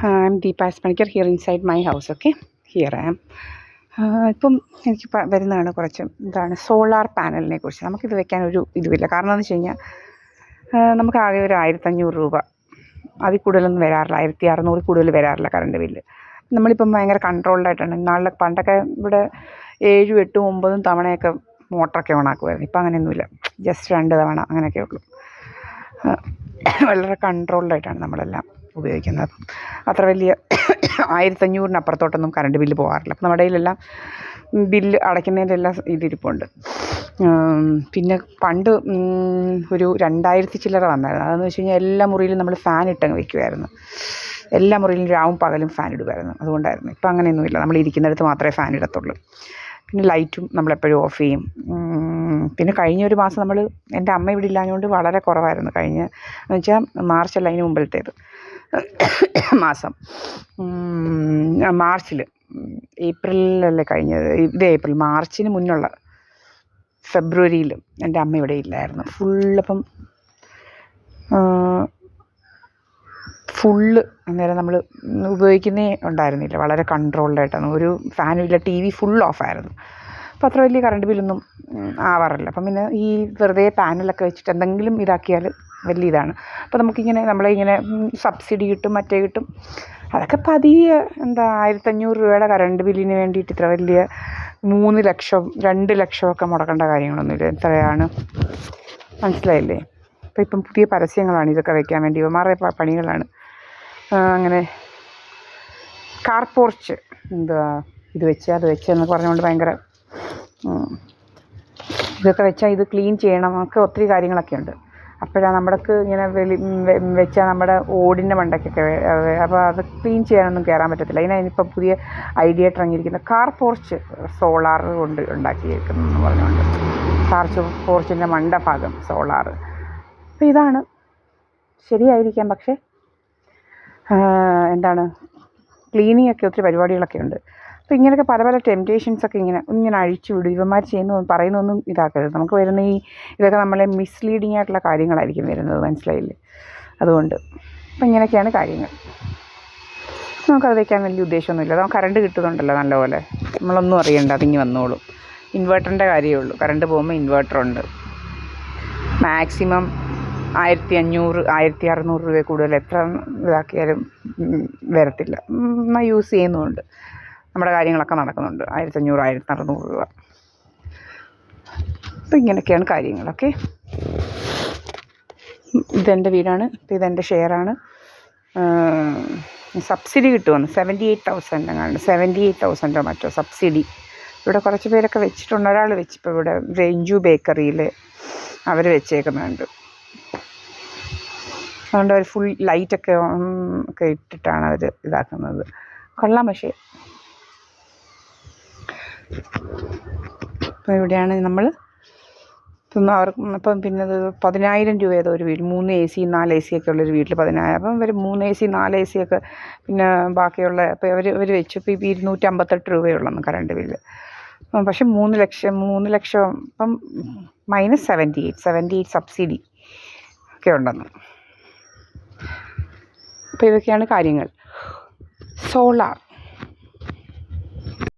I'm Deepa S. Panikar here inside my house. Okay, here I am. ഇപ്പം എനിക്ക് വരുന്നതാണ് കുറച്ച് സോളാർ പാനലിനെ കുറിച്ച്. നമുക്കിത് വെക്കാനൊരു ഇതുമില്ല. കാരണം എന്ന് വെച്ച് കഴിഞ്ഞാൽ നമുക്ക് ആകെ ഒരു 1500 രൂപ, അതിൽ കൂടുതലൊന്നും വരാറില്ല. 1600 കൂടുതൽ വരാറില്ല കറണ്ട് ബില്ല്. നമ്മളിപ്പം ഭയങ്കര കൺട്രോൾഡായിട്ടാണ്. നാളെ പണ്ടൊക്കെ ഇവിടെ 7, 8, 9 തവണയൊക്കെ മോട്ടറൊക്കെ ഓണാക്കുമായിരുന്നു. ഇപ്പം അങ്ങനെയൊന്നുമില്ല, ജസ്റ്റ് 2 തവണ അങ്ങനെയൊക്കെ ഉള്ളൂ. വളരെ കൺട്രോൾഡായിട്ടാണ് നമ്മളെല്ലാം ഉപയോഗിക്കുന്നത്. അത്ര വലിയ 1500 അപ്പുറത്തോട്ടൊന്നും കറണ്ട് ബില്ല് പോകാറില്ല. അപ്പം നമ്മുടെ കയ്യിലെല്ലാം ബില്ല് അടയ്ക്കുന്നതിൻ്റെ എല്ലാം ഇതിരിപ്പുണ്ട്. പിന്നെ പണ്ട് ഒരു 2000 ചില്ലറ വന്നായിരുന്നു. അതെന്ന് വെച്ച് കഴിഞ്ഞാൽ എല്ലാ മുറിയിലും നമ്മൾ ഫാൻ ഇട്ടങ്ങ് വയ്ക്കുമായിരുന്നു. എല്ലാ മുറിയിലും രാവും പകലും ഫാൻ ഇടുമായിരുന്നു. അതുകൊണ്ടായിരുന്നു. ഇപ്പം അങ്ങനെയൊന്നുമില്ല, നമ്മൾ ഇരിക്കുന്നിടത്ത് മാത്രമേ ഫാൻ ഇടത്തുള്ളൂ. പിന്നെ ലൈറ്റും നമ്മളെപ്പോഴും ഓഫ് ചെയ്യും. പിന്നെ കഴിഞ്ഞൊരു മാസം എൻ്റെ അമ്മ ഇവിടെ ഇല്ലാഞ്ഞുകൊണ്ട് വളരെ കുറവായിരുന്നു. എന്ന് വെച്ചാൽ മാർച്ചല്ല, അതിന് മുമ്പിലത്തേത് മാസം, മാർച്ചിൽ, ഏപ്രിലല്ലേ കഴിഞ്ഞത്, ഇത് ഏപ്രിൽ, മാർച്ചിന് മുന്നുള്ള ഫെബ്രുവരിയിൽ എൻ്റെ അമ്മ ഇവിടെ ഇല്ലായിരുന്നു. ഫുള്ള് അന്നേരം നമ്മൾ ഉപയോഗിക്കുന്നേ ഉണ്ടായിരുന്നില്ല. വളരെ കൺട്രോൾഡായിട്ടാണ്. ഒരു ഫാനും ഇല്ല, TV ഫുൾ ഓഫായിരുന്നു. അപ്പോൾ അത്ര വലിയ കറണ്ട് ബില്ലൊന്നും ആവാറില്ല. അപ്പം പിന്നെ ഈ വെറുതെ പാനലൊക്കെ വെച്ചിട്ട് എന്തെങ്കിലും ഇതാക്കിയാൽ വലിയ ഇതാണ്. അപ്പോൾ നമ്മളിങ്ങനെ സബ്സിഡി കിട്ടും, മറ്റേ കിട്ടും. അതൊക്കെ പതിയെ 1500 രൂപയുടെ കറണ്ട് ബില്ലിന് വേണ്ടിയിട്ട് ഇത്ര വലിയ 3 ലക്ഷം 2 ലക്ഷമൊക്കെ മുടക്കേണ്ട കാര്യങ്ങളൊന്നുമില്ല. എത്രയാണ്, മനസ്സിലായില്ലേ? അപ്പോൾ ഇപ്പം പുതിയ പരസ്യങ്ങളാണ് ഇതൊക്കെ വയ്ക്കാൻ വേണ്ടി, ഇവന്മാരുടെ പണികളാണ്. അങ്ങനെ കാർ പോർച്ച് ഇത് വെച്ച് അത് വെച്ച് എന്നൊക്കെ പറഞ്ഞുകൊണ്ട് ഭയങ്കര ഇതൊക്കെ വെച്ചാൽ ഇത് ക്ലീൻ ചെയ്യണം, ഒക്കെ ഒത്തിരി കാര്യങ്ങളൊക്കെ ഉണ്ട്. അപ്പോഴാണ് നമ്മൾക്ക് ഇങ്ങനെ വെച്ചാൽ നമ്മുടെ ഓടിൻ്റെ മണ്ടയ്ക്കൊക്കെ, അപ്പോൾ അത് ക്ലീൻ ചെയ്യാനൊന്നും കയറാൻ പറ്റത്തില്ല. അതിനിപ്പം പുതിയ ഐഡിയ ആയിട്ട് ഇറങ്ങിയിരിക്കുന്ന കാർ പോർച്ച് സോളാർ കൊണ്ട് ഉണ്ടാക്കിയിരിക്കുന്നു എന്ന് പറഞ്ഞുകൊണ്ട്, കാർ പോർച്ചിൻ്റെ മണ്ടഭാഗം സോളാർ. അപ്പോൾ ഇതാണ് ശരിയായിരിക്കാം. പക്ഷേ ക്ലീനിങ് ഒക്കെ ഒത്തിരി പരിപാടികളൊക്കെ ഉണ്ട്. അപ്പോൾ ഇങ്ങനെയൊക്കെ പല പല ടെംപ്റ്റേഷൻസൊക്കെ ഇങ്ങനെ അഴിച്ചു വിടും. ഇവന്മാർ പറയുന്നൊന്നും ഇതാക്കരുത്. നമുക്ക് വരുന്ന ഇതൊക്കെ നമ്മളെ മിസ്ലീഡിങ് ആയിട്ടുള്ള കാര്യങ്ങളായിരിക്കും വരുന്നത്, മനസ്സിലായില്ലേ? അതുകൊണ്ട് അപ്പം ഇങ്ങനെയൊക്കെയാണ് കാര്യങ്ങൾ. നമുക്കത് വയ്ക്കാൻ വലിയ ഉദ്ദേശമൊന്നുമില്ല. നമുക്ക് കറണ്ട് കിട്ടുന്നുണ്ടല്ലോ നല്ലപോലെ, നമ്മളൊന്നും അറിയണ്ട, അതിങ്ങി വന്നോളും. ഇൻവേർട്ടറിൻ്റെ കാര്യമേ ഉള്ളൂ. കറണ്ട് പോകുമ്പോൾ ഇൻവേർട്ടറുണ്ട്. മാക്സിമം 1500, 1600 രൂപ കൂടുതൽ എത്ര ഇതാക്കിയാലും വരത്തില്ല. എന്നാൽ യൂസ് ചെയ്യുന്നുമുണ്ട്, നമ്മുടെ കാര്യങ്ങളൊക്കെ നടക്കുന്നുണ്ട്. 1500, 1600 രൂപ. അപ്പോൾ ഇങ്ങനെയൊക്കെയാണ് കാര്യങ്ങളൊക്കെ. ഇതെൻ്റെ വീടാണ്, ഇതെൻ്റെ ഷെയറാണ്. സബ്സിഡി കിട്ടുമെന്ന് 78,000 മറ്റോ സബ്സിഡി. ഇവിടെ കുറച്ച് പേരൊക്കെ വെച്ചിട്ടുണ്ട്. ഒരാൾ വെച്ചിപ്പോൾ ഇവിടെ രഞ്ജു ബേക്കറിയിൽ അവർ വെച്ചേക്കുന്നുണ്ട്. അതുകൊണ്ട് അവർ ഫുൾ ലൈറ്റൊക്കെ ഇട്ടിട്ടാണ് അവർ ഇതാക്കുന്നത്. കൊള്ളാം. പക്ഷേ അപ്പോൾ ഇവിടെയാണ് നമ്മൾ അപ്പം പിന്നെ 10,000 രൂപ ഏതോ ഒരു വീട്, 3 AC 4 AC ഒക്കെ ഉള്ളൊരു വീട്ടിൽ 10,000. അപ്പം ഇവർ 3 AC 4 AC ഒക്കെ പിന്നെ ബാക്കിയുള്ള അപ്പോൾ ഇവർ വെച്ചു. ഇപ്പോൾ 258 രൂപയുള്ളൂ കറണ്ട് ബില്ല്. പക്ഷെ 3 ലക്ഷം ഇപ്പം -78 സബ്സിഡി ഒക്കെ ഉണ്ടെന്ന്. അപ്പോൾ ഇതൊക്കെയാണ് കാര്യങ്ങൾ. സോളാർ